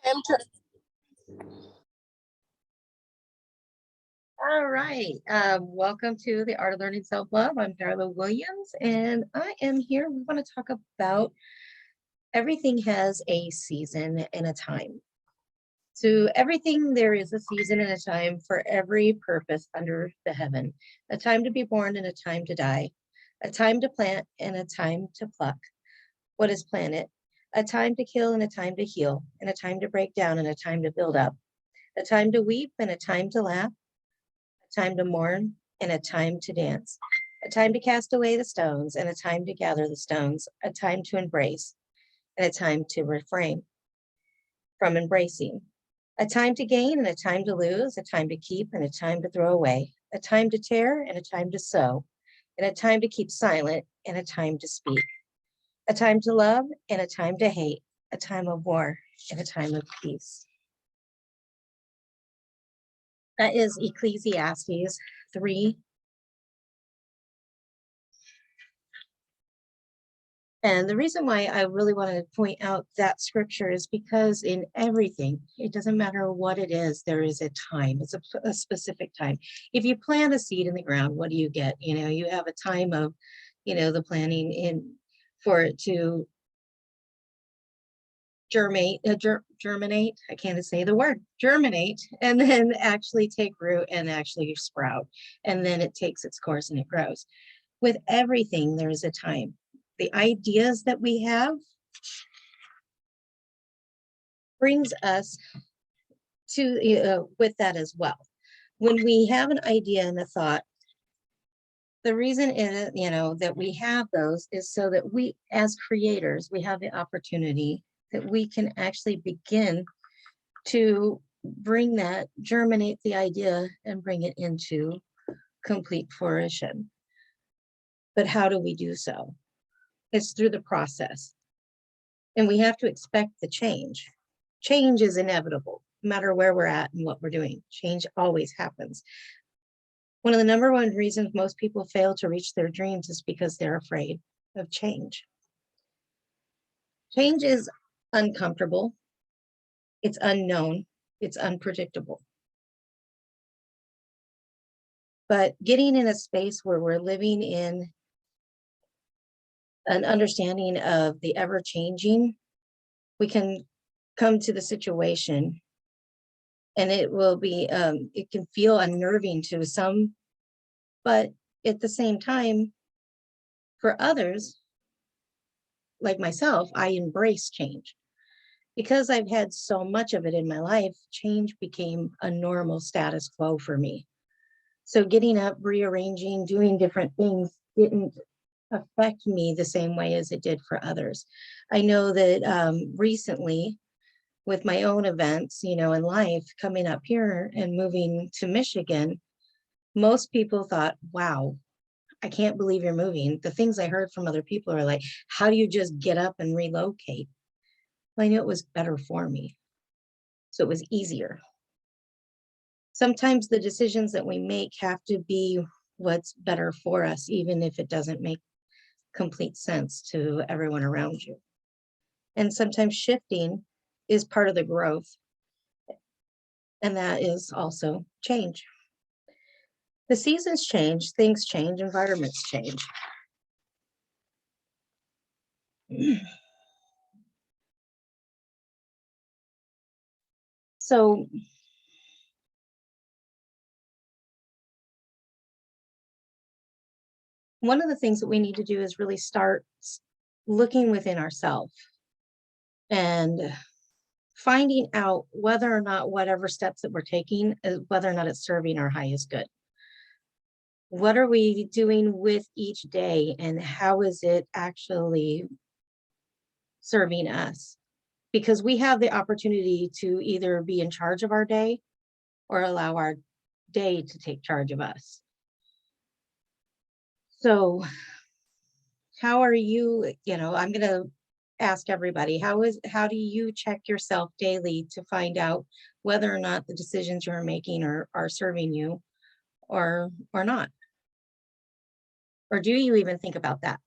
am All right. Welcome to the Art of Learning Self-Love. I'm Darla Williams, and I am here. We want to talk about everything has a season and a time. To everything, there is a season and a time for every purpose under the heaven. A time to be born and a time to die. A time to plant and a time to pluck. What is planet? A time to kill and a time to heal, and a time to break down and a time to build up. A time to weep and a time to laugh. A time to mourn and a time to dance, a time to cast away the stones and a time to gather the stones, a time to embrace and a time to refrain from embracing, a time to gain and a time to lose, a time to keep and a time to throw away, a time to tear and a time to sow, and a time to keep silent and a time to speak, a time to love and a time to hate, a time of war and a time of peace. That is Ecclesiastes 3. And the reason why I really want to point out that scripture is because in everything, it doesn't matter what it is, there is a time. It's a specific time. If you plant a seed in the ground, what do you get? You have a time of, the planting in for it to germinate. I can't say the word germinate, and then actually take root and actually sprout. And then it takes its course and it grows. With everything, there is a time. The ideas that we have brings us to with that as well. When we have an idea and a thought, the reason that we have those is so that we, as creators, we have the opportunity that we can actually begin to germinate the idea and bring it into complete fruition. But how do we do so? It's through the process. And we have to expect the change. Change is inevitable, no matter where we're at and what we're doing. Change always happens. One of the number one reasons most people fail to reach their dreams is because they're afraid of change. Change is uncomfortable. It's unknown. It's unpredictable. But getting in a space where we're living in an understanding of the ever-changing, we can come to the situation and it will be, it can feel unnerving to some, but at the same time, for others, like myself, I embrace change. Because I've had so much of it in my life, change became a normal status quo for me. So getting up, rearranging, doing different things didn't affect me the same way as it did for others. I know that recently with my own events, in life, coming up here and moving to Michigan, most people thought, wow, I can't believe you're moving. The things I heard from other people are like, how do you just get up and relocate? Well, I knew it was better for me. So it was easier. Sometimes the decisions that we make have to be what's better for us, even if it doesn't make complete sense to everyone around you. And sometimes shifting is part of the growth. And that is also change. The seasons change, things change, environments change. So one of the things that we need to do is really start looking within ourselves and finding out whether or not whatever steps that we're taking, whether or not it's serving our highest good. What are we doing with each day and how is it actually serving us? Because we have the opportunity to either be in charge of our day or allow our day to take charge of us. So how are you, I'm going to ask everybody, how do you check yourself daily to find out whether or not the decisions you're making are serving you or not? Or do you even think about that?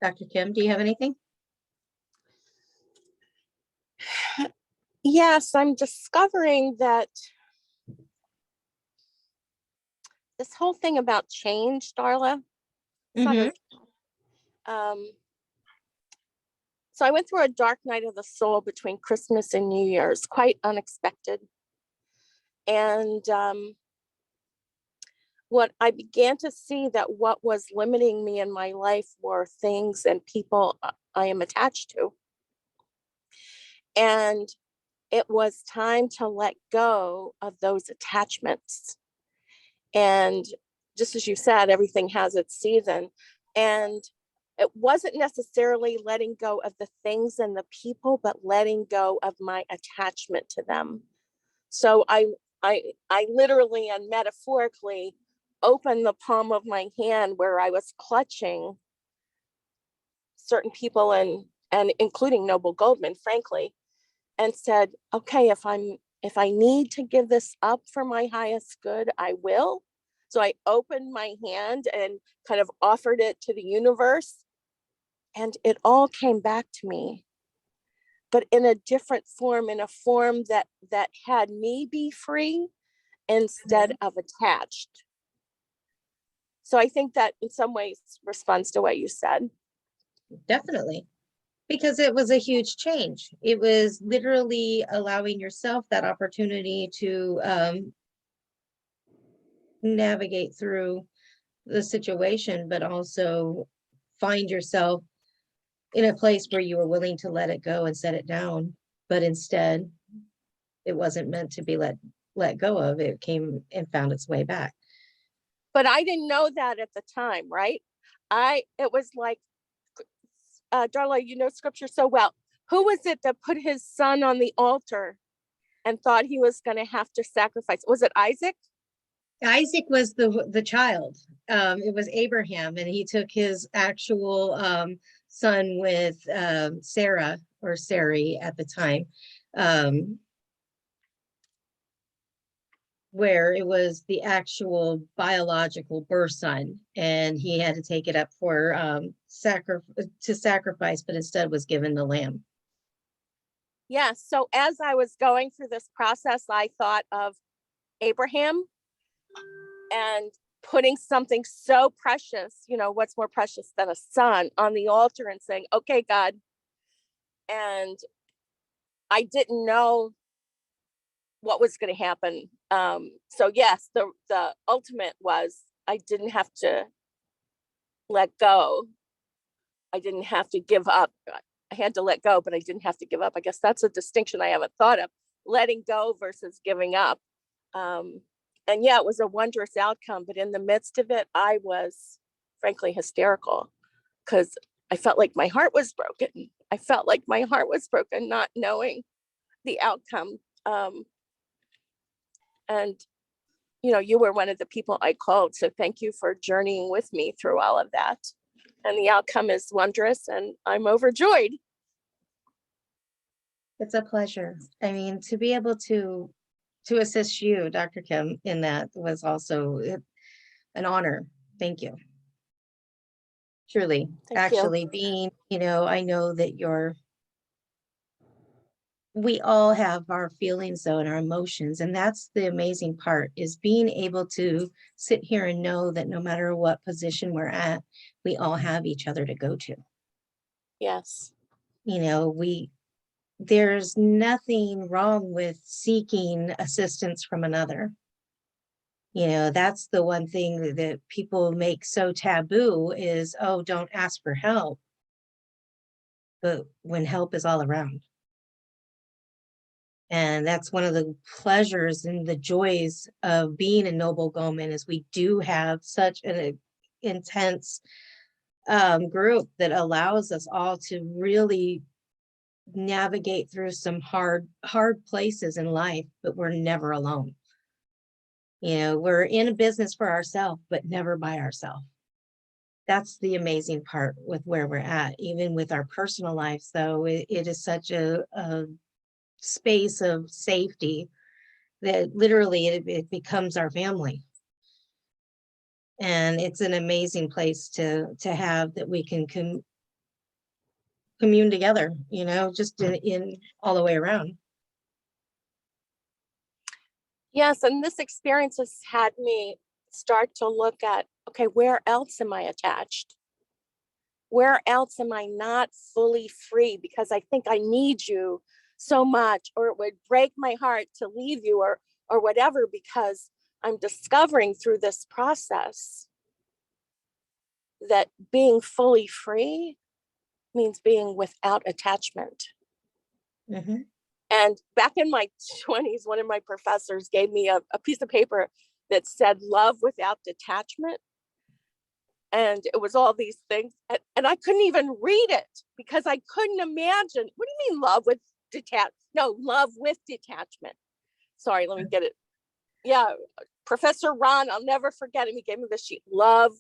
Dr. Kim, do you have anything? Yes, I'm discovering that this whole thing about change, Darla, it's not so I went through a dark night of the soul between Christmas and New Year's, quite unexpected. And what I began to see that what was limiting me in my life were things and people I am attached to. And it was time to let go of those attachments. And just as you said, everything has its season. And it wasn't necessarily letting go of the things and the people, but letting go of my attachment to them. So I literally and metaphorically opened the palm of my hand where I was clutching certain people and including Noble Goldman, frankly, and said, okay, if I need to give this up for my highest good, I will. So I opened my hand and kind of offered it to the universe, and it all came back to me, but in a different form, in a form that had me be free instead of attached. So I think that in some ways responds to what you said. Definitely. Because it was a huge change. It was literally allowing yourself that opportunity to navigate through the situation, but also find yourself in a place where you were willing to let it go and set it down. But instead, it wasn't meant to be let go of. It came and found its way back. But I didn't know that at the time, right? It was like, Darla, you know scripture so well. Who was it that put his son on the altar and thought he was going to have to sacrifice? Was it Isaac? Isaac was the child. It was Abraham, and he took his actual son with Sarah or Sarai at the time, where it was the actual biological birth son, and he had to take it up for sacrifice, but instead was given the lamb. Yes. So as I was going through this process, I thought of Abraham and putting something so precious, you know, what's more precious than a son, on the altar and saying, okay, God. And I didn't know what was going to happen. So yes, the ultimate was I didn't have to let go. I didn't have to give up. I had to let go, but I didn't have to give up. I guess that's a distinction I haven't thought of, letting go versus giving up. And yeah, it was a wondrous outcome, but in the midst of it, I was frankly hysterical because I felt like my heart was broken. I felt like my heart was broken, not knowing the outcome. And, you know, you were one of the people I called. So thank you for journeying with me through all of that. And the outcome is wondrous, and I'm overjoyed. It's a pleasure. I mean, to be able to assist you, Dr. Kim, in that was also an honor. Thank you. Truly. Thank you. Actually being, I know that we all have our feelings though and our emotions, and that's the amazing part, is being able to sit here and know that no matter what position we're at, we all have each other to go to. Yes. There's nothing wrong with seeking assistance from another. That's the one thing that people make so taboo is, oh, don't ask for help. But when help is all around. And that's one of the pleasures and the joys of being a Noble Goldman, is we do have such an intense group that allows us all to really navigate through some hard places in life, but we're never alone. We're in a business for ourselves, but never by ourselves. That's the amazing part with where we're at. Even with our personal lives, though, it is such a space of safety that literally it becomes our family. And it's an amazing place to have, that we can commune together, you know, just in all the way around. Yes, and this experience has had me start to look at, okay, where else am I attached? Where else am I not fully free because I think I need you so much, or it would break my heart to leave you, or whatever, because I'm discovering through this process that being fully free means being without attachment. Mm-hmm. And back in my 20s, one of my professors gave me a piece of paper that said love without detachment. And it was all these things. And I couldn't even read it because I couldn't imagine. What do you mean love with love with detachment. Sorry, let me get it. Yeah, Professor Ron, I'll never forget him. He gave me this sheet, love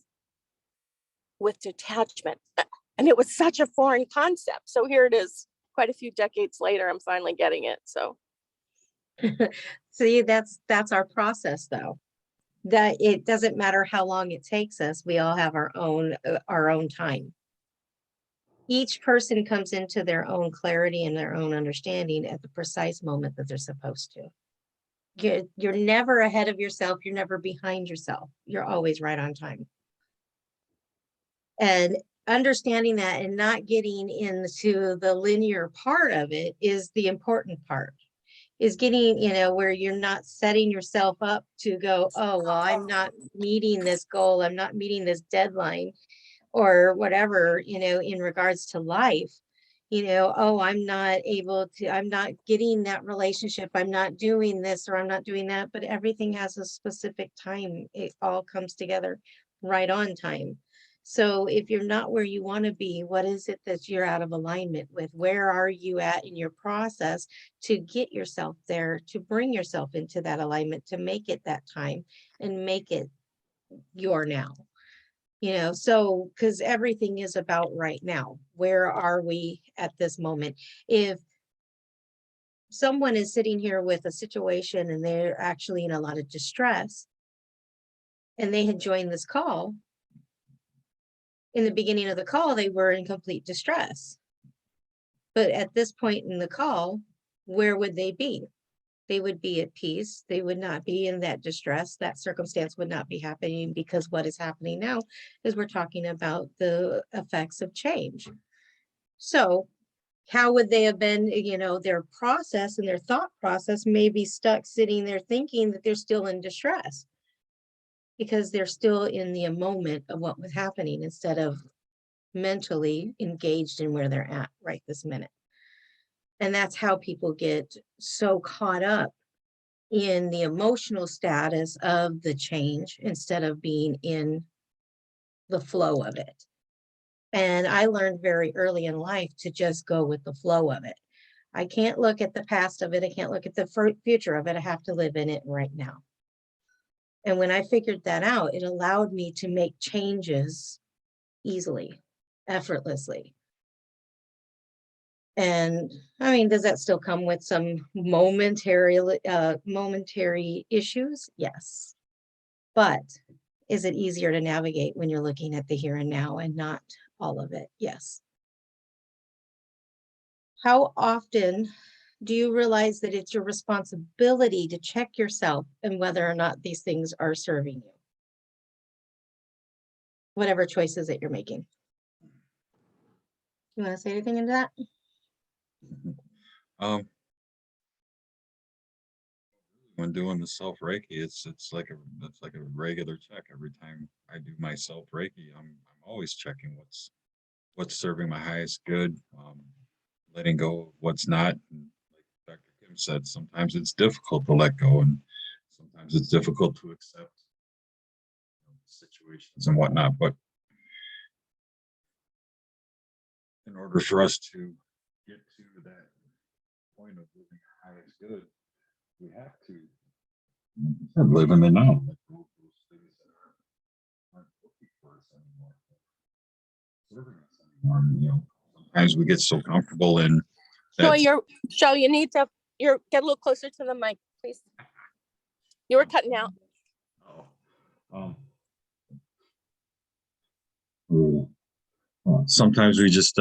with detachment. And it was such a foreign concept. So here it is, quite a few decades later, I'm finally getting it. So See, that's our process, though. That it doesn't matter how long it takes us. We all have our own time. Each person comes into their own clarity and their own understanding at the precise moment that they're supposed to. You're never ahead of yourself. You're never behind yourself. You're always right on time. And understanding that and not getting into the linear part of it is the important part. Is getting, you know, where you're not setting yourself up to go, oh, well, I'm not meeting this goal. I'm not meeting this deadline or whatever, you know, in regards to life, you know, oh, I'm not getting that relationship. I'm not doing this or I'm not doing that, but everything has a specific time. It all comes together right on time. So if you're not where you want to be, what is it that you're out of alignment with? Where are you at in your process to get yourself there, to bring yourself into that alignment, to make it that time and make it your now? You know, so because everything is about right now. Where are we at this moment? If someone is sitting here with a situation and they're actually in a lot of distress and they had joined this call, in the beginning of the call, they were in complete distress. But at this point in the call, where would they be? They would be at peace. They would not be in that distress. That circumstance would not be happening, because what is happening now is we're talking about the effects of change. So how would they have been, you know, their process and their thought process may be stuck sitting there thinking that they're still in distress because they're still in the moment of what was happening instead of mentally engaged in where they're at right this minute. And that's how people get so caught up in the emotional status of the change instead of being in the flow of it. And I learned very early in life to just go with the flow of it. I can't look at the past of it. I can't look at the future of it. I have to live in it right now. And when I figured that out, it allowed me to make changes easily, effortlessly. And I mean, does that still come with some momentary issues? Yes. But is it easier to navigate when you're looking at the here and now and not all of it? Yes. How often do you realize that it's your responsibility to check yourself and whether or not these things are serving you? Whatever choices that you're making. You want to say anything into that? Um, when doing the self Reiki, it's like a regular check every time I do my self Reiki. I'm always checking what's serving my highest good, letting go of what's not. And like Dr. Kim said, sometimes it's difficult to let go, and sometimes it's difficult to accept situations and whatnot. But in order for us to get to that point of living our highest good, we have to live in the now. Like those things that aren't working for us anymore, serving us anymore. You know, sometimes we get so comfortable in that. You need to get a little closer to the mic, please. You were cutting out. Oh, sometimes we just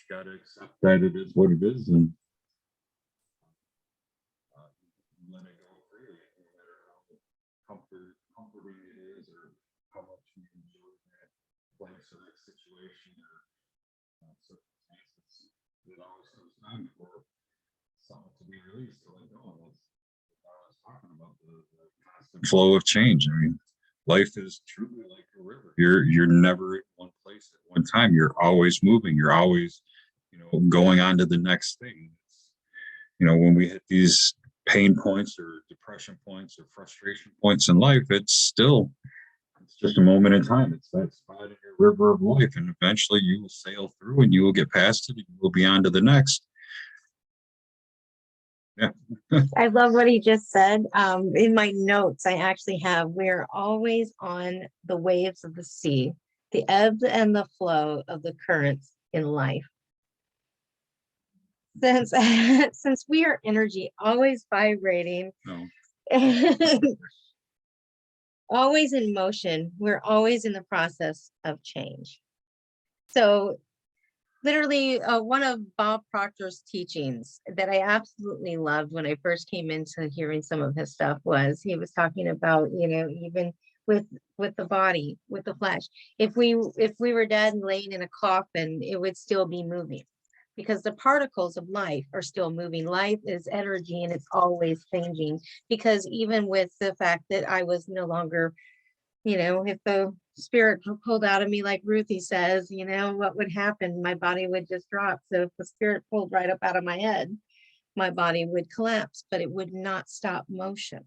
got to accept that it is what it is, and let it go freely, no matter how comforting it is, or how much you enjoy that place or that situation or circumstances. It always comes time for something to be released to let go. And that's what I was talking about, the constant flow of change. I mean, life is truly like a river. You're never at one place at one time. You're always moving. You're always, going on to the next thing. When we hit these pain points or depression points or frustration points in life, it's just a moment in time. It's that spot in your river of life, and eventually you will sail through and you will get past it and you will be on to the next. Yeah. I love what he just said. In my notes, I actually have, we're always on the waves of the sea, the ebb and the flow of the currents in life. Since we are energy, always vibrating, No. always in motion, we're always in the process of change. So literally, one of Bob Proctor's teachings that I absolutely loved when I first came into hearing some of his stuff was he was talking about, even with the body, with the flesh, if we were dead and laying in a coffin, it would still be moving, because the particles of life are still moving. Life is energy and it's always changing, because even with the fact that I was no longer, if the spirit pulled out of me, like Ruthie says, what would happen? My body would just drop. So if the spirit pulled right up out of my head, my body would collapse, but it would not stop motion,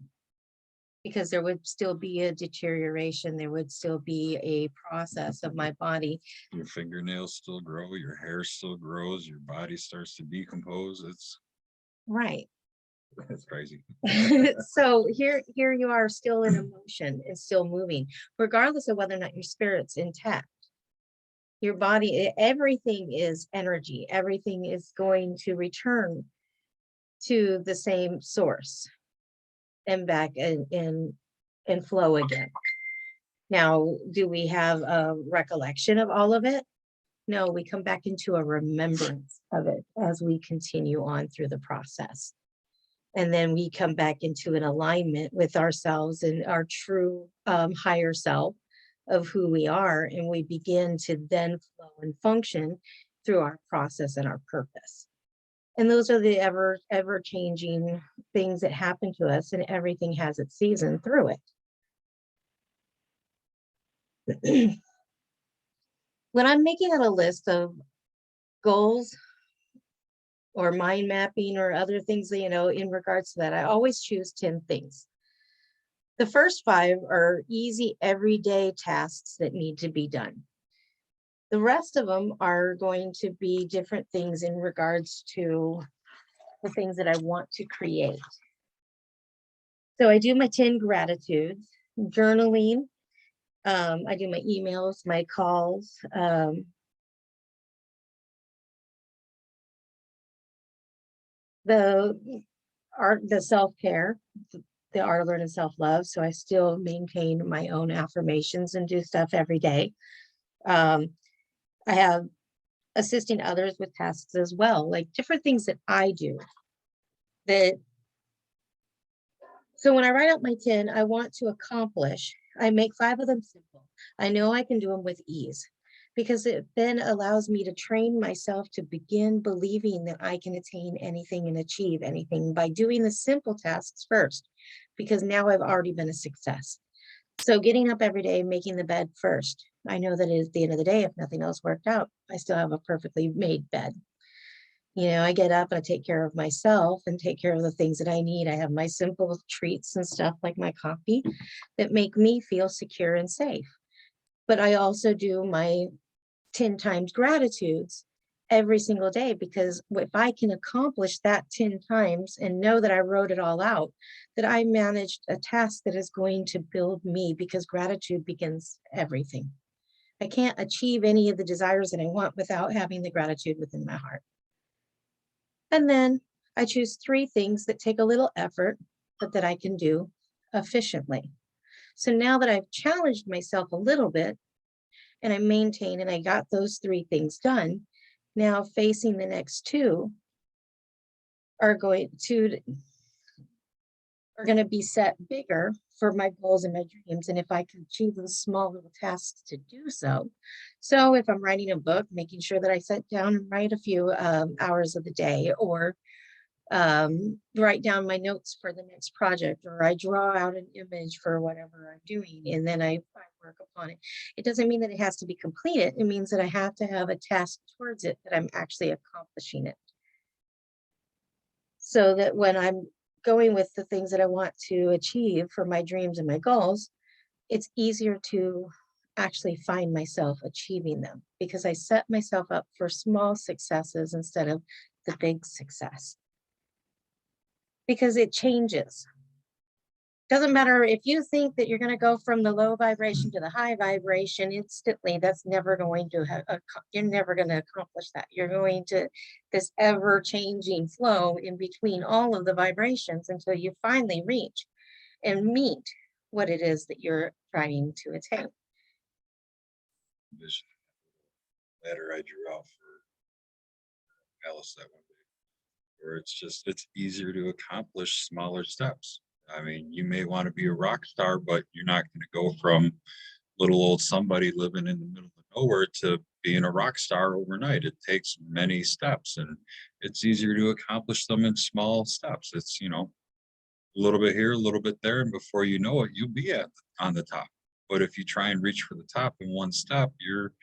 because there would still be a deterioration. There would still be a process of my body. Your fingernails still grow, your hair still grows, your body starts to decompose. It's Right. crazy. So here you are, still in emotion and still moving, regardless of whether or not your spirit's intact. Your body, everything is energy. Everything is going to return to the same source and back and flow again. Now, do we have a recollection of all of it? No, we come back into a remembrance of it as we continue on through the process. And then we come back into an alignment with ourselves and our true higher self of who we are. And we begin to then flow and function through our process and our purpose. And those are the ever changing things that happen to us, and everything has its season through it. When I'm making out a list of goals or mind mapping or other things, in regards to that, I always choose 10 things. The first 5 are easy everyday tasks that need to be done. The rest of them are going to be different things in regards to the things that I want to create. So I do my 10 gratitudes, journaling. I do my emails, my calls. The self-care, the art of learning self-love. So I still maintain my own affirmations and do stuff every day. I have assisting others with tasks as well, like different things that I do. So when I write out my 10, I want to accomplish, I make 5 of them simple. I know I can do them with ease, because it then allows me to train myself to begin believing that I can attain anything and achieve anything by doing the simple tasks first, because now I've already been a success. So getting up every day, making the bed first. I know that at the end of the day, if nothing else worked out, I still have a perfectly made bed. I get up and I take care of myself and take care of the things that I need. I have my simple treats and stuff like my coffee that make me feel secure and safe. But I also do my 10 times gratitudes every single day, because if I can accomplish that 10 times and know that I wrote it all out, that I managed a task that is going to build me, because gratitude begins everything. I can't achieve any of the desires that I want without having the gratitude within my heart. And then I choose 3 things that take a little effort, but that I can do efficiently. So now that I've challenged myself a little bit, and I maintain and I got those 3 things done, Now facing the next two are going to be set bigger for my goals and my dreams. And if I can achieve those small little tasks to do so. So if I'm writing a book, making sure that I sit down and write a few hours of the day, or write down my notes for the next project, or I draw out an image for whatever I'm doing, and then I work upon it. It doesn't mean that it has to be completed. It means that I have to have a task towards it, that I'm actually accomplishing it. So that when I'm going with the things that I want to achieve for my dreams and my goals, it's easier to actually find myself achieving them, because I set myself up for small successes instead of the big success. Because it changes. Doesn't matter if you think that you're going to go from the low vibration to the high vibration instantly. That's never going to you're never going to accomplish that. You're going to this ever changing flow in between all of the vibrations until you finally reach and meet what it is that you're trying to attain. This letter I drew out for Alice that one day, where it's easier to accomplish smaller steps. I mean, you may want to be a rock star, but you're not going to go from little old somebody living in the middle of nowhere to being a rock star overnight. It takes many steps, and it's easier to accomplish them in small steps. It's, a little bit here, a little bit there, and before you know it, you'll be on the top. But if you try and reach for the top in one step, you're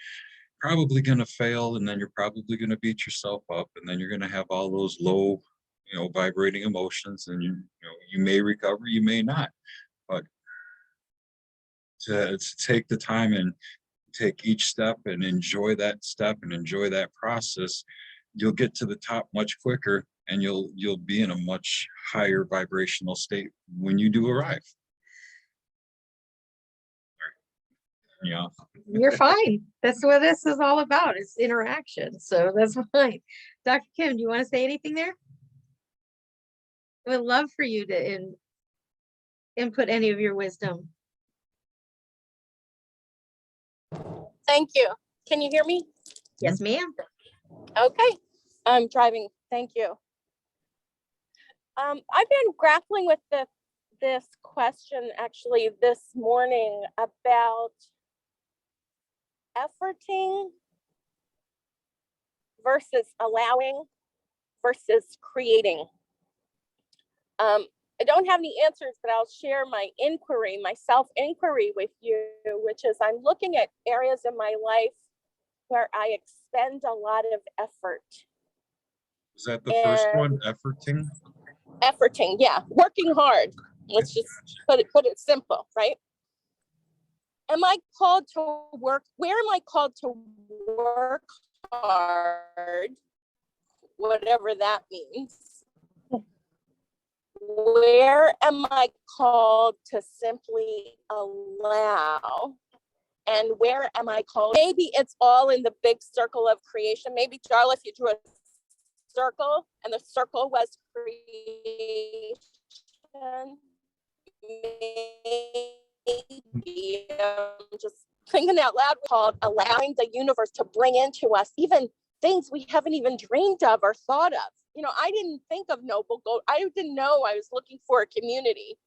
probably going to fail, and then you're probably going to beat yourself up, and then you're going to have all those low vibrating emotions, and you may recover, you may not. But to take the time and take each step and enjoy that step and enjoy that process, you'll get to the top much quicker, and you'll be in a much higher vibrational state when you do arrive. Yeah, You're fine. That's what this is all about. It's interaction. So that's fine. Dr. Kim, do you want to say anything there? I would love for you to input any of your wisdom. Thank you. Can you hear me? Yes, ma'am. Okay. I'm driving. Thank you. I've been grappling with this question actually this morning about efforting versus allowing versus creating. I don't have any answers, but I'll share my self-inquiry with you, which is I'm looking at areas in my life where I expend a lot of effort. is that the first one? Efforting, yeah, working hard. Let's just put it simple, right? Am I called to work? Where am I called to work hard? Whatever that means. Where am I called to simply allow? And where am I called? Maybe it's all in the big circle of creation. Maybe, Darla, if you drew a circle and the circle was creation, maybe I'm just thinking out loud, called allowing the universe to bring into us even things we haven't even dreamed of or thought of. I didn't think of Noble Gold. I didn't know I was looking for a community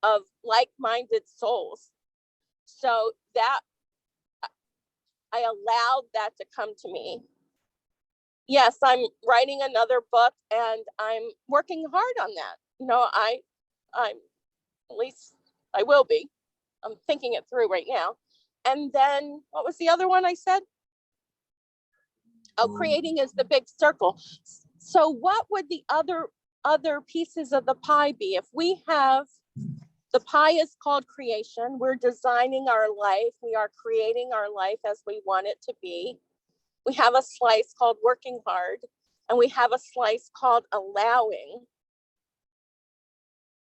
of like-minded souls. So that I allowed that to come to me. Yes, I'm writing another book and I'm working hard on that. I'm at least I will be. I'm thinking it through right now. And then what was the other one I said? Oh, creating is the big circle. So what would the other pieces of the pie be? If we have, the pie is called creation. We're designing our life. We are creating our life as we want it to be. We have a slice called working hard, and we have a slice called allowing.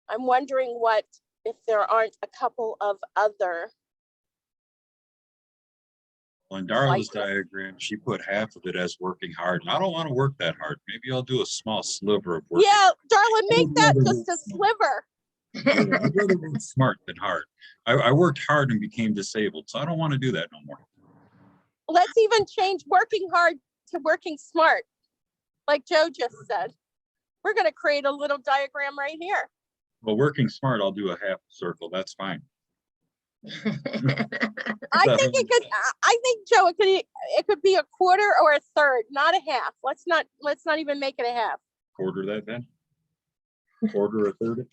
I'm wondering what if there aren't a couple of other. On Darla's diagram, she put half of it as working hard. I don't want to work that hard. Maybe I'll do a small sliver of work. Yeah, Darla, make that just a sliver. I'd rather work smart than hard. I worked hard and became disabled, so I don't want to do that no more. Let's even change working hard to working smart, like Joe just said, we're going to create a little diagram right here. Well, working smart, I'll do a half circle. That's fine. I think Joe, it could be a quarter or a third, not a half. Let's not even make it a half. Quarter that then? Quarter or third?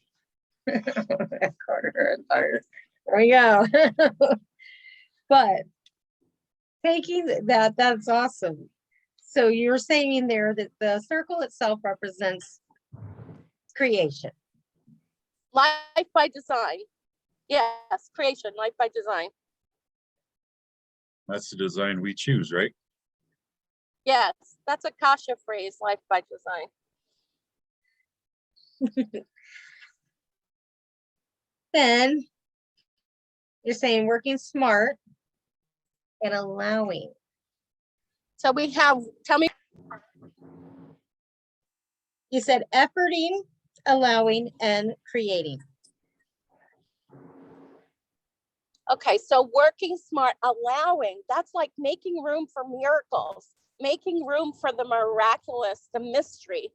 Quarter and third. There we go. But taking that's awesome. So you're saying there that the circle itself represents creation. Life by design. Yes, creation, life by design. That's the design we choose, right? Yes, that's a Kasha phrase, life by design. Then you're saying working smart and allowing. So we have, tell me. You said efforting, allowing, and creating. Okay, so working smart, allowing, that's like making room for miracles, making room for the miraculous, the mystery.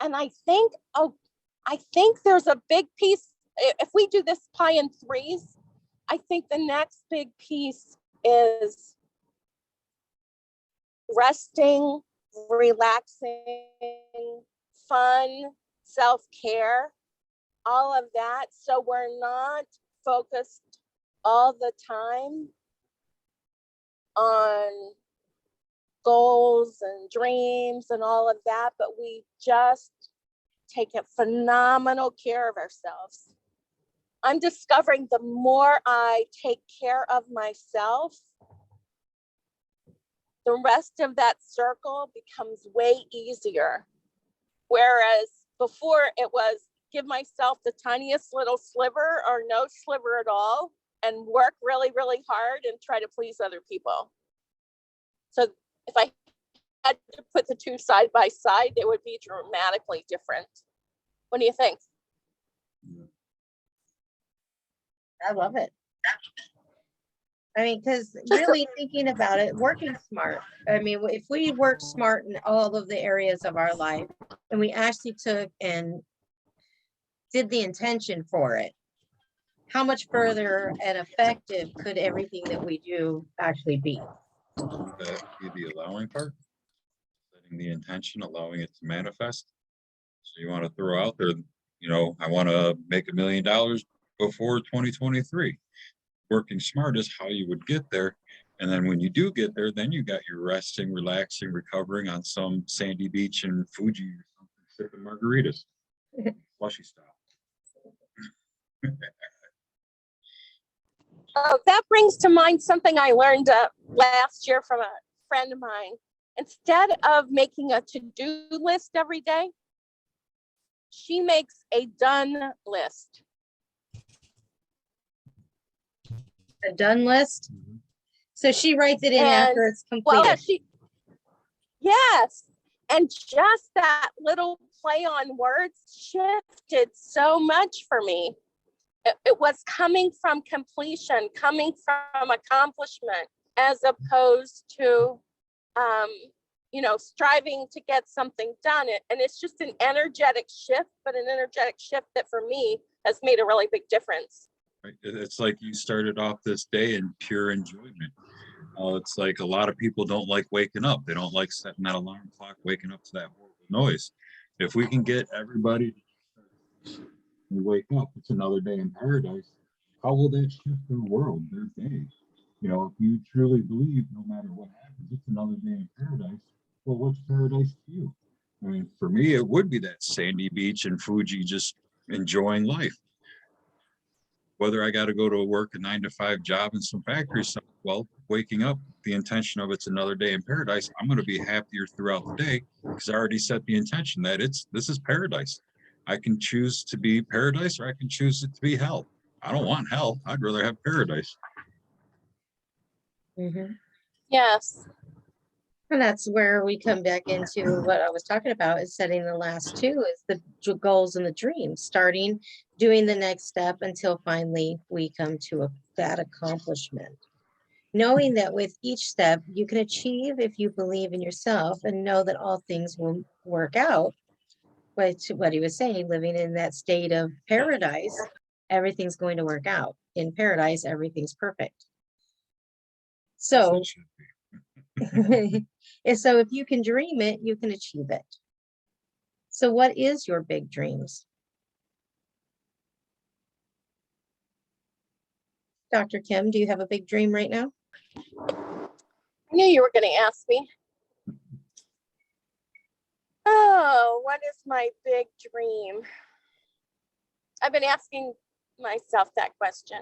And I think there's a big piece. If we do this pie in threes, I think the next big piece is resting, relaxing, fun, self-care, all of that. So we're not focused all the time on goals and dreams and all of that, but we just take a phenomenal care of ourselves. I'm discovering the more I take care of myself, the rest of that circle becomes way easier. Whereas before it was give myself the tiniest little sliver or no sliver at all and work really, really hard and try to please other people. So if I had to put the two side by side, they would be dramatically different. What do you think? I love it. I mean, because really thinking about it, working smart. I mean, if we work smart in all of the areas of our life and we actually took and did the intention for it, how much further and effective could everything that we do actually be? That be the allowing part, setting the intention, allowing it to manifest. So you want to throw out there, I want to make $1 million before 2023. Working smart is how you would get there. And then when you do get there, then you got your resting, relaxing, recovering on some sandy beach in Fuji or something, sipping margaritas, slushy style. Oh, that brings to mind something I learned last year from a friend of mine. Instead of making a to-do list every day, she makes a done list. A done list. So she writes it in And, after it's completed. Well, yes. And just that little play on words shifted so much for me. It was coming from completion, coming from accomplishment, as opposed to, striving to get something done. And it's just an energetic shift, but an energetic shift that for me has made a really big difference. Right? It's like you started off this day in pure enjoyment. It's like a lot of people don't like waking up. They don't like setting that alarm clock, waking up to that horrible noise. If we can get everybody to wake up, it's another day in paradise. How will that shift their world, their day? If you truly believe no matter what happens, it's another day in paradise. Well, what's paradise to you? I mean, for me, it would be that sandy beach in Fuji, just enjoying life. Whether I got to go to work a 9-to-5 job in some factory, well, waking up, the intention of it's another day in paradise, I'm going to be happier throughout the day because I already set the intention that this is paradise. I can choose to be paradise or I can choose it to be hell. I don't want hell. I'd rather have paradise. Mm-hmm. Yes. And that's where we come back into what I was talking about, is setting the last two, is the goals and the dreams, starting, doing the next step until finally we come to that accomplishment. Knowing that with each step you can achieve if you believe in yourself and know that all things will work out. Which what he was saying, living in that state of paradise, everything's going to work out. In paradise, everything's perfect. So, As it should be. and so if you can dream it, you can achieve it. So what is your big dreams? Dr. Kim, do you have a big dream right now? I knew you were going to ask me. Oh, what is my big dream? I've been asking myself that question.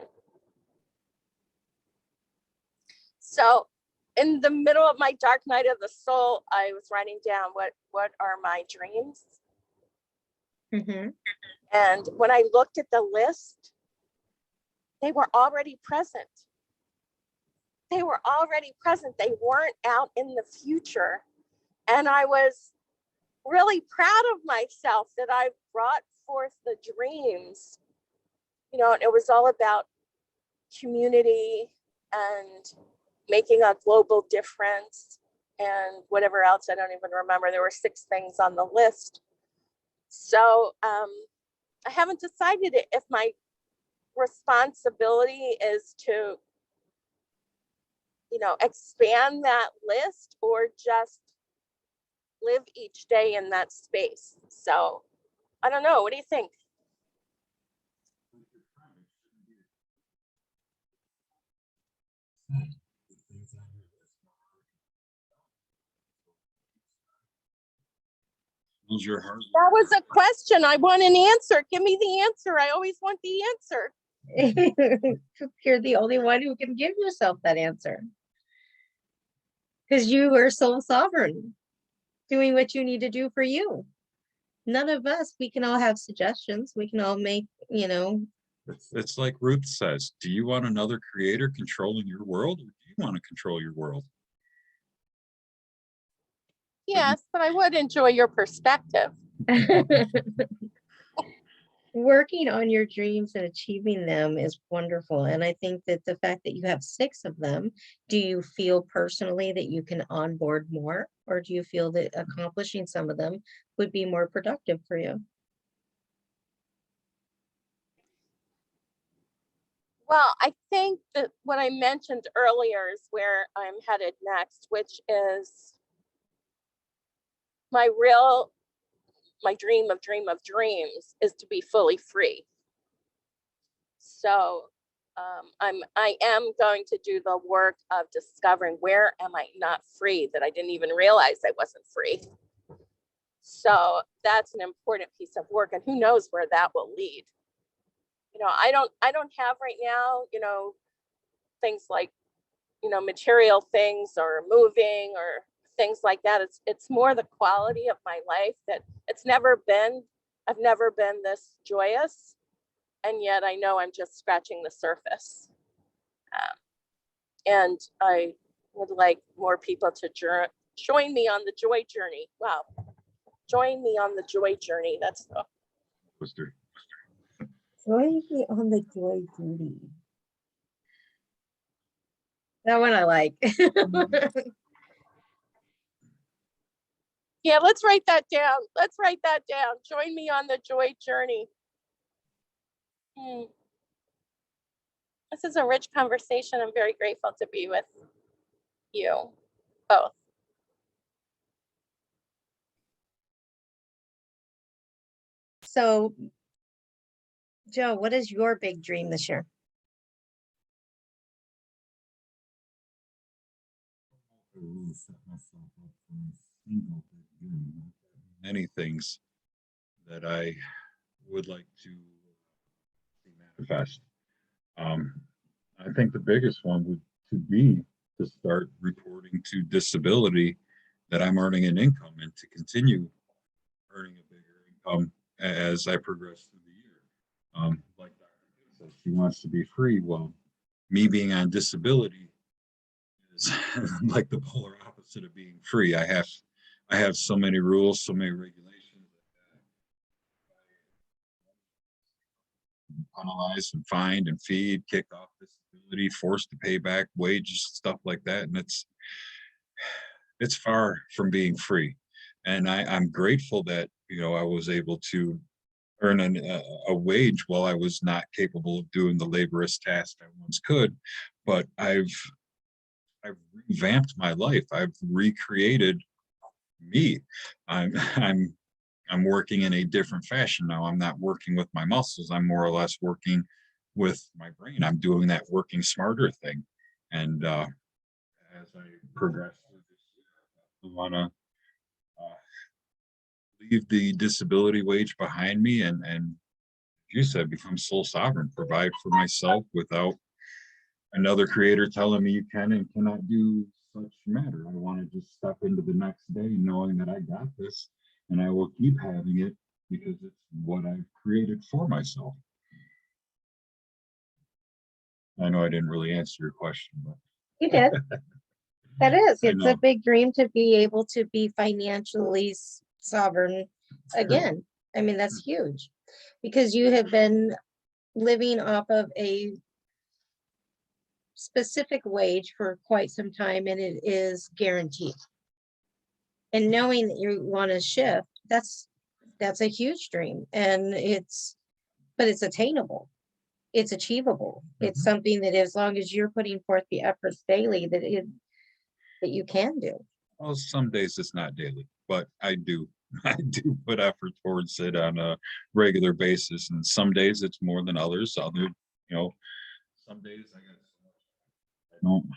So in the middle of my dark night of the soul, I was writing down what are my dreams. Mm-hmm. And when I looked at the list, they were already present. They were already present. They weren't out in the future. And I was really proud of myself that I brought forth the dreams. You know, it was all about community and making a global difference and whatever else. I don't even remember. There were 6 things on the list. So I haven't decided if my responsibility is to, you know, expand that list or just live each day in that space. So I don't know. What do you think? Your heart. That was a question. I want an answer. Give me the answer. I always want the answer. You're the only one who can give yourself that answer. Because you are soul sovereign, doing what you need to do for you. None of us, we can all have suggestions. We can all make, you know. It's like Ruth says, do you want another creator controlling your world, or do you want to control your world? Yes, but I would enjoy your perspective. Working on your dreams and achieving them is wonderful. And I think that the fact that you have 6 of them, do you feel personally that you can onboard more? Or do you feel that accomplishing some of them would be more productive for you? Well, I think that what I mentioned earlier is where I'm headed next, which is my dream of dreams is to be fully free. So I am going to do the work of discovering where am I not free, that I didn't even realize I wasn't free. So that's an important piece of work, and who knows where that will lead. You know, I don't have right now, you know, things like, you know, material things or moving or things like that. It's more the quality of my life that I've never been this joyous, and yet I know I'm just scratching the surface. And I would like more people to join me on the joy journey. Wow. Join me on the joy journey. That's the Join me on the joy journey. That one I like. Yeah, let's write that down. Let's write that down. Join me on the joy journey. This is a rich conversation. I'm very grateful to be with you both. So, Joe, what is your big dream this year? Many things that I would like to see manifest. I think the biggest one would be to start reporting to disability that I'm earning an income, and to continue earning a bigger income as I progress through the year. Like Dr. said, she wants to be free. Well, me being on disability is like the polar opposite opposite of being free. I have so many rules, so many regulations. Penalized and fined and feed, kicked off disability, forced to pay back wages, stuff like that. And it's far from being free. And I'm grateful that, you know, I was able to earn a wage while I was not capable of doing the laborious tasks I once could. But I've revamped my life. I've recreated me. I'm I'm I'm working in a different fashion now. I'm not working with my muscles. I'm more or less working with my brain. I'm doing that working smarter thing. And as I progress through this year, I want to uh, leave the disability wage behind me and you said become sole sovereign, provide for myself without another creator telling me you can and cannot do such matter. I want to just step into the next day knowing that I got this and I will keep having it because it's what I've created for myself. I know I didn't really answer your question, but You did. That is, I it's a know. big dream to be able to be financially sovereign again. I mean, that's huge because you have been living off of a specific wage for quite some time and it is guaranteed. And knowing that you want to shift, that's a huge dream and but it's attainable. It's achievable. It's Mhm. something that as long as you're putting forth the efforts daily that you can do. Well, some days it's not daily, but I do. I do put effort towards it on a regular basis, and some days it's more than others. You know, some days I don't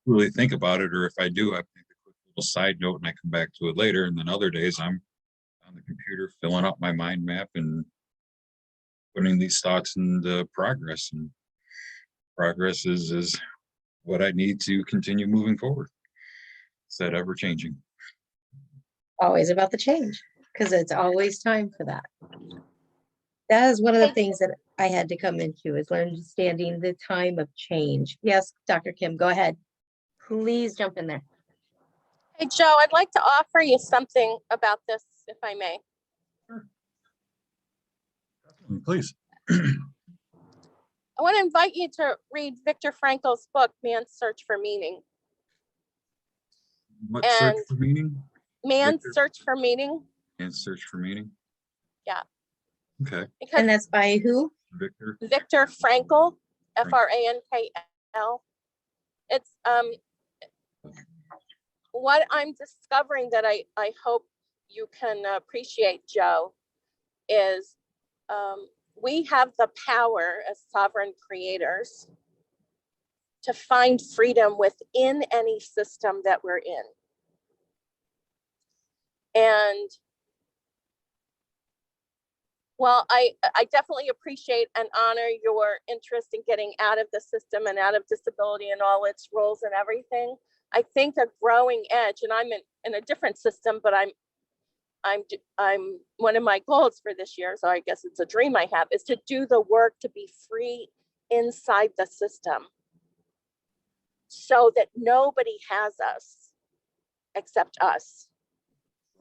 really think about it, or if I do, I think a quick little side note and I come back to it later. And then other days I'm on the computer filling up my mind map and putting these thoughts into progress. And progress is what I need to continue moving forward. It's that ever changing. Always about the change because it's always time for that. That is one of the things that I had to come into is understanding the time of change. Yes, Dr. Kim, go ahead. Please jump in there. Hey, Joe, I'd like to offer you something about this, if I may. Sure. Please. I want to invite you to read Viktor Frankl's book, Man's Search for Meaning. What And search for meaning? Man's Victor? Search for Meaning. And search for meaning. Yeah. Okay. Because And that's by who? Viktor Frankl, Frankl. It's what I'm discovering that I hope you can appreciate, Joe, is we have the power as sovereign creators to find freedom within any system that we're in. And well, I definitely appreciate and honor your interest in getting out of the system and out of disability and all its roles and everything. I think a growing edge, and I'm in a different system, but I'm one of my goals for this year, so I guess it's a dream I have, is to do the work to be free inside the system so that nobody has us except us.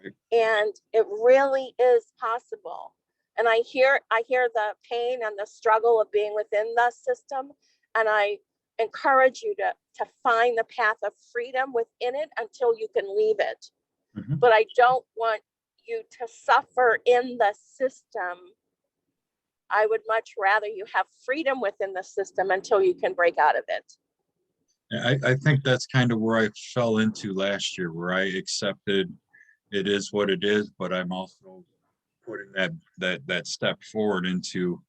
Right. And it really is possible. And I hear the pain and the struggle of being within the system. And I encourage you to find the path of freedom within it until you can leave it. Mhm. But I don't want you to suffer in the system. I would much rather you have freedom within the system until you can break out of it. I think that's kind of where I fell into last year, where I accepted it is what it is, but I'm also putting that step forward into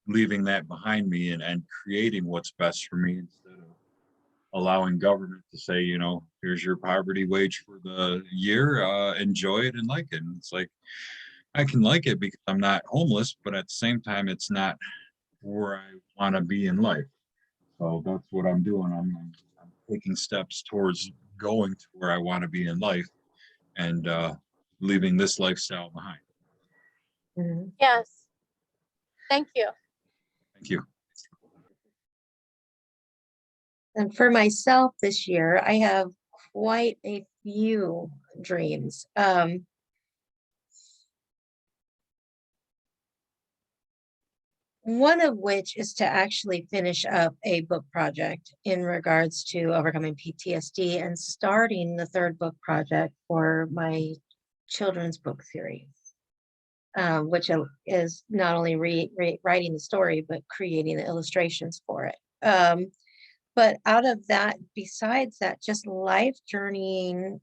leaving that behind me and creating what's best for me instead of allowing government to say, you know, here's your poverty wage for the year, enjoy it and like it. And it's like, I can like it because I'm not homeless, but at the same time, it's not where I want to be in life. So that's what I'm doing. I'm taking steps towards going to where I want to be in life and leaving this lifestyle behind. Mhm. Yes. Thank you. Thank you. And for myself this year, I have quite a few dreams. One of which is to actually finish up a book project in regards to overcoming PTSD and starting the third book project for my children's book series, which is not only writing the story, but creating the illustrations for it. But out of that, besides that, just life journeying,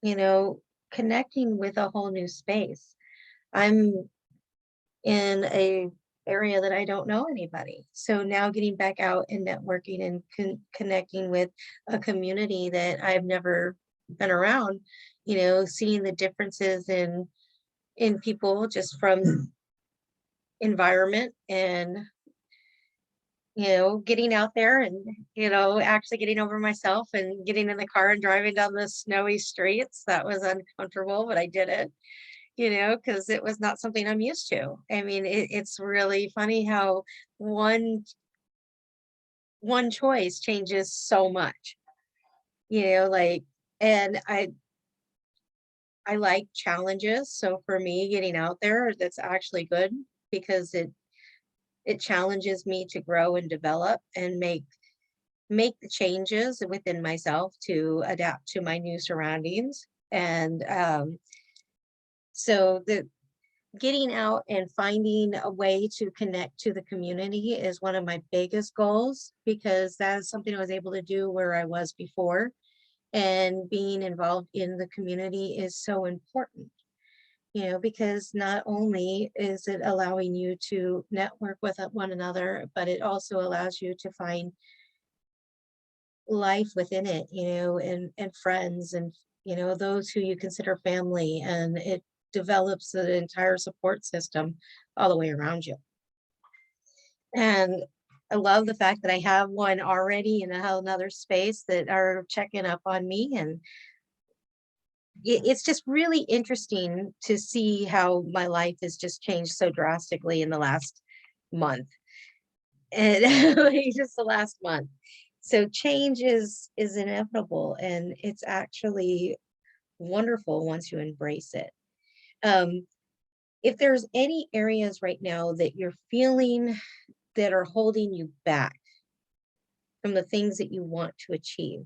you know, connecting with a whole new space. I'm in a area that I don't know anybody. So now getting back out and networking and connecting with a community that I've never been around, you know, seeing the differences in people just from environment and, you know, getting out there and, you know, actually getting over myself and getting in the car and driving down the snowy streets. That was uncomfortable, but I did it, you know, because it was not something I'm used to. I mean, it's really funny how one choice changes so much, you know, like, and I like challenges. So for me, getting out there, that's actually good because it challenges me to grow and develop and make the changes within myself to adapt to my new surroundings. And so the getting out and finding a way to connect to the community is one of my biggest goals, because that is something I was able to do where I was before. And being involved in the community is so important, you know, because not only is it allowing you to network with one another, but it also allows you to find life within it, you know, and friends and, you know, those who you consider family, and it develops an entire support system all the way around you. And I love the fact that I have one already in another space that are checking up on me. And it's just really interesting to see how my life has just changed so drastically in the last month. And like just the last month. So change is inevitable, and it's actually wonderful once you embrace it. Um, if there's any areas right now that you're feeling that are holding you back from the things that you want to achieve,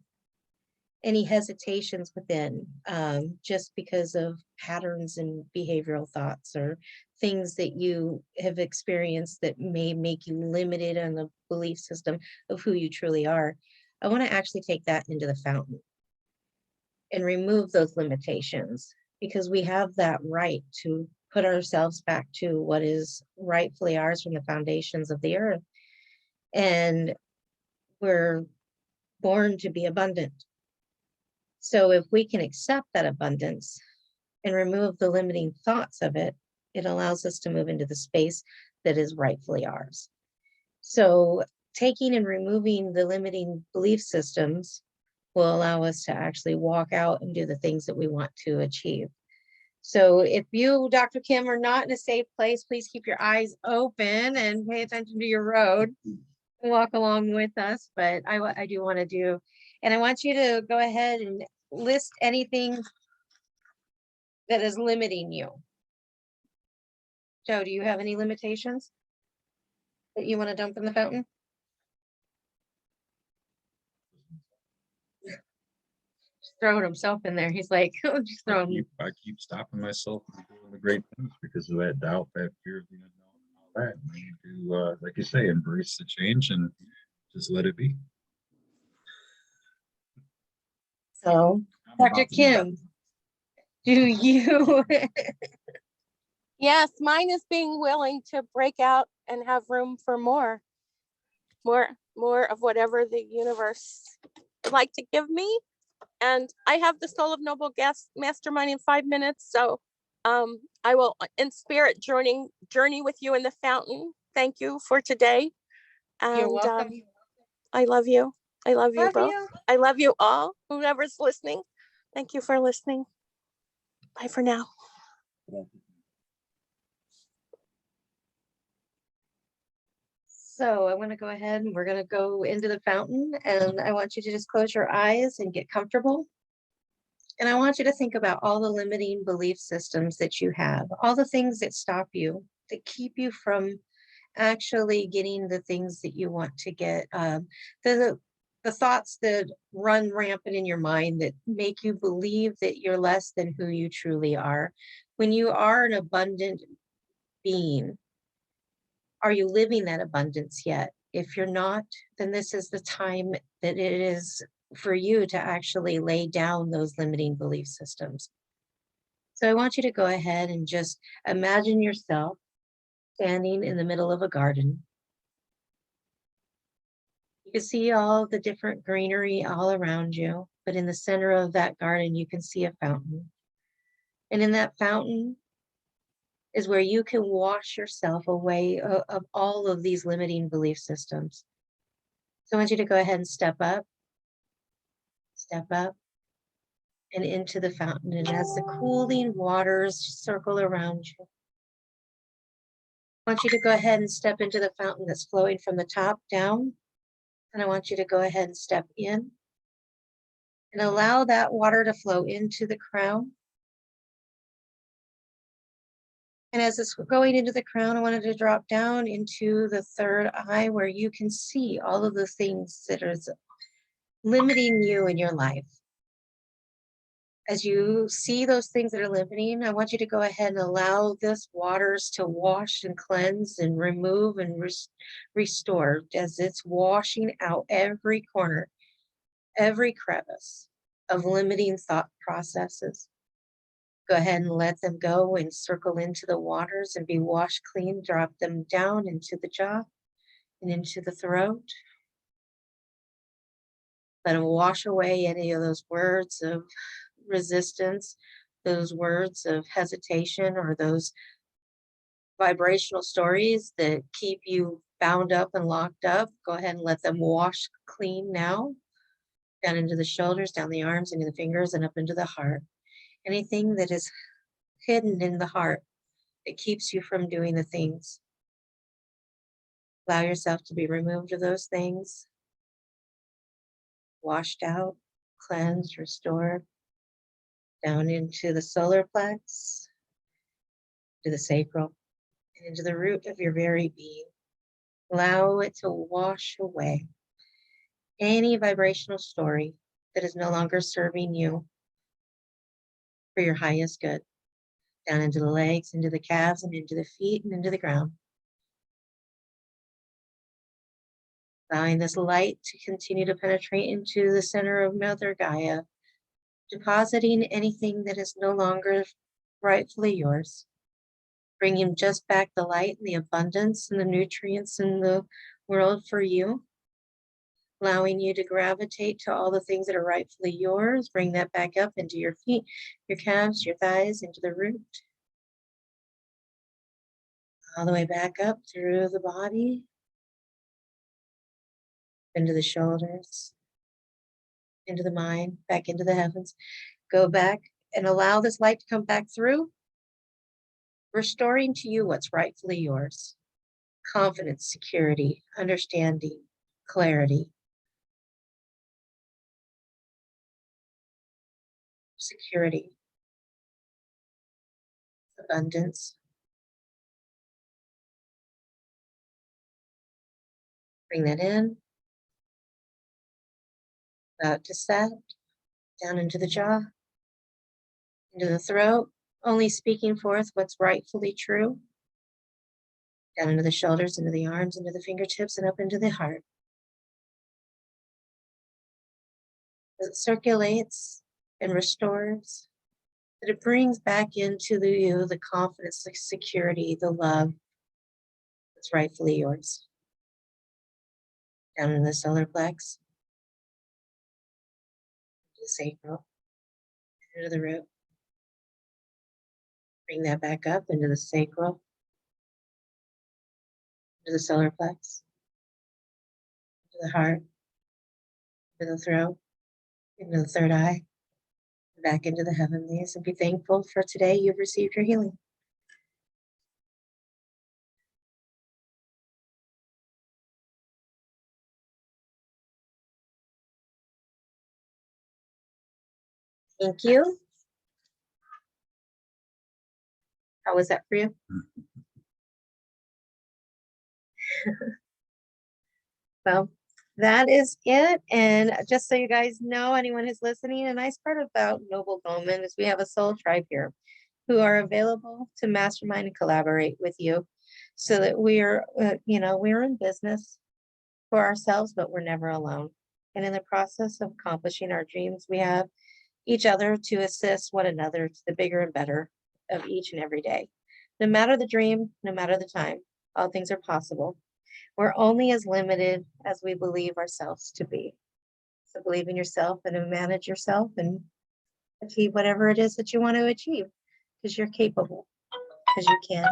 any hesitations within, just because of patterns and behavioral thoughts or things that you have experienced that may make you limited in the belief system of who you truly are, I want to actually take that into the fountain and remove those limitations, because we have that right to put ourselves back to what is rightfully ours from the foundations of the earth. And we're born to be abundant. So if we can accept that abundance and remove the limiting thoughts of it, it allows us to move into the space that is rightfully ours. So taking and removing the limiting belief systems will allow us to actually walk out and do the things that we want to achieve. So if you, Dr. Kim, are not in a safe place, please keep your eyes open and pay attention to your road. Walk along with us, but I do want to do, and I want you to go ahead and list anything that is limiting you. Joe, do you have any limitations that you want to dump in the fountain? Just throwing himself in there. He's like, just throwing. I keep stopping myself from doing the great things because of that doubt, that fear of the unknown, and all that. And I need to, like you say, embrace the change and just let it be. So, Dr. Kim, do you? Yes, mine is being willing to break out and have room for more of whatever the universe would like to give me. And I have the Soul of Noble Guest Mastermind in 5 minutes. So I will in spirit journey with you in the fountain. Thank you for today. And You're welcome. I love you. I love you Love both. you. I love you all, whoever's listening. Thank you for listening. Bye for now. So I want to go ahead and we're going to go into the fountain, and I want you to just close your eyes and get comfortable. And I want you to think about all the limiting belief systems that you have, all the things that stop you, that keep you from actually getting the things that you want to get. The the thoughts that run rampant in your mind that make you believe that you're less than who you truly are. When you are an abundant being, are you living that abundance yet? If you're not, then this is the time that it is for you to actually lay down those limiting belief systems. So I want you to go ahead and just imagine yourself standing in the middle of a garden. You can see all the different greenery all around you, but in the center of that garden, you can see a fountain. And in that fountain is where you can wash yourself away of all of these limiting belief systems. So I want you to go ahead and step up and into the fountain. And as the cooling waters circle around you, I want you to go ahead and step into the fountain that's flowing from the top down. And I want you to go ahead and step in and allow that water to flow into the crown. And as it's going into the crown, I wanted to drop down into the third eye where you can see all of the things that are limiting you in your life. As you see those things that are limiting, I want you to go ahead and allow this waters to wash and cleanse and remove and restore as it's washing out every corner, every crevice of limiting thought processes. Go ahead and let them go and circle into the waters and be washed clean. Drop them down into the jaw and into the throat. Let them wash away any of those words of resistance, those words of hesitation, or those vibrational stories that keep you bound up and locked up. Go ahead and let them wash clean now, down into the shoulders, down the arms, into the fingers, and up into the heart. Anything that is hidden in the heart that keeps you from doing the things, allow yourself to be removed of those things, washed out, cleansed, restored, down into the solar plex, to the sacral, and into the root of your very being. Allow it to wash away any vibrational story that is no longer serving you for your highest good. Down into the legs, into the calves, and into the feet, and into the ground. Allowing this light to continue to penetrate into the center of Mother Gaia, depositing anything that is no longer rightfully yours. Bringing just back the light and the abundance and the nutrients in the world for you. Allowing you to gravitate to all the things that are rightfully yours. Bring that back up into your feet, your calves, your thighs, into the root. All the way back up through the body, into the shoulders, into the mind, back into the heavens. Go back and allow this light to come back through, restoring to you what's rightfully yours. Confidence, security, understanding, clarity, security, abundance. Bring that in, about to set, down into the jaw, into the throat, only speaking forth what's rightfully true. Down into the shoulders, into the arms, into the fingertips, and up into the heart. It circulates and restores, that it brings back into you the confidence, the security, the love that's rightfully yours. Down in the solar plex, into the sacral, into the root. Bring that back up into the sacral, into the solar plex, into the heart, into the throat, into the third eye, back into the heavenlies, and be thankful for today you've received your healing. Thank you. How was that for you? Well, that is it. And just so you guys know, anyone who's listening, a nice part about Noble Bowman is we have a soul tribe here who are available to mastermind and collaborate with you so that we're, we're in business for ourselves, but we're never alone. And in the process of accomplishing our dreams, we have each other to assist one another to the bigger and better of each and every day. No matter the dream, no matter the time, all things are possible. We're only as limited as we believe ourselves to be. So believe in yourself and manage yourself and achieve whatever it is that you want to achieve because you're capable, because you can.